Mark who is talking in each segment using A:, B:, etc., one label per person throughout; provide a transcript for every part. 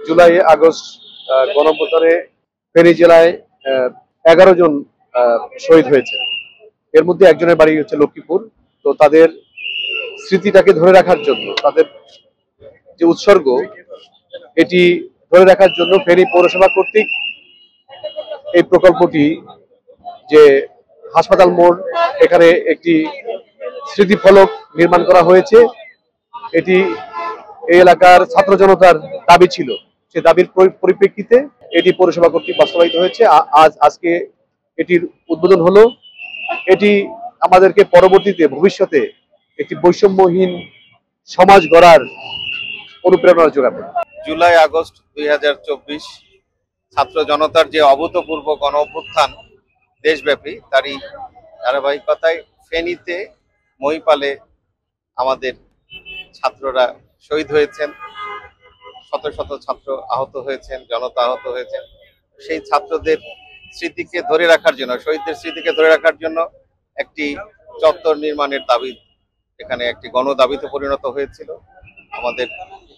A: July August গণঅভ্যুত্থানে Feni জেলায় 11 জন শহীদ হয়েছে। এর মধ্যে একজনের বাড়ি হচ্ছে লক্ষ্মীপুর। তো তাদের স্মৃতিটাকে ধরে রাখার জন্য, তাদের যে উৎসর্গ, এটি ধরে রাখার জন্য ফেনী পৌরসভা কর্তৃক এই প্রকল্পটি, যে হাসপাতাল মোড়, এখানে একটি স্মৃতিফলক নির্মাণ করা হয়েছে। এটি এই এলাকার ছাত্র জনতার দাবি ছিল, সে দাবির পরিপ্রেক্ষিতে এটি পৌরসভা কর্তৃক বাস্তবায়িত হয়েছে। আজকে এটির উদ্বোধন হলো। এটি আমাদেরকে পরবর্তীতে ভবিষ্যতে একটি বৈষম্যহীন সমাজ গড়ার অনুপ্রেরণা যোগাবে।
B: জুলাই আগস্ট 2024 ছাত্র জনতার যে অভূতপূর্ব গণ অভ্যুত্থান দেশব্যাপী, তারই ধারাবাহিকতায় ফেনীতে মহিপালে আমাদের ছাত্ররা শহীদ হয়েছেন, শত শত ছাত্র আহত হয়েছেন, জনতা আহত হয়েছেন। সেই ছাত্রদের স্মৃতিকে ধরে রাখার জন্য, শহীদদের স্মৃতিকে ধরে রাখার জন্য একটি চত্বর নির্মাণের দাবি এখানে একটি গণদাবিতে পরিণত হয়েছিল। আমাদের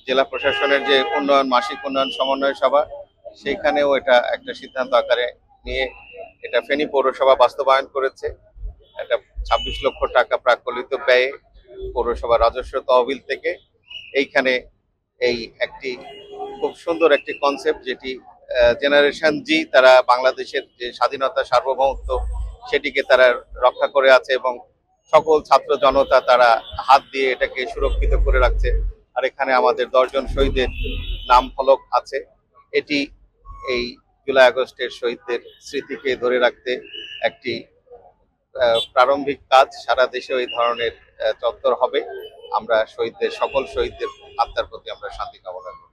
B: জেলা প্রশাসনের যে মাসিক উন্নয়ন সমন্বয় সভা, সেইখানেও এটা একটা সিদ্ধান্ত আকারে নিয়ে এটা ফেনী পৌরসভা বাস্তবায়ন করেছে। একটা 26 লক্ষ টাকা প্রাক্কলিত ব্যয়ে পৌরসভা রাজস্ব তহবিল থেকে এইখানে এই একটি খুব সুন্দর একটি কনসেপ্ট, যেটি জেনারেশন জি তারা বাংলাদেশের যে স্বাধীনতা সার্বভৌমত্ব সেটিকে তারা রক্ষা করে আছে এবং সকল ছাত্র জনতা তারা হাত দিয়ে এটাকে সুরক্ষিত করে রাখছে। আর এখানে আমাদের 10 জন শহীদের নাম ফলক আছে। এটি এই জুলাই আগস্টের শহীদদের স্মৃতিকে ধরে রাখতে একটি প্রারম্ভিক কাজ। সারা দেশে এই ধরনের চত্বর হবে। আমরা সকল শহীদদের আত্মার প্রতি আমরা শান্তি কামনা করি।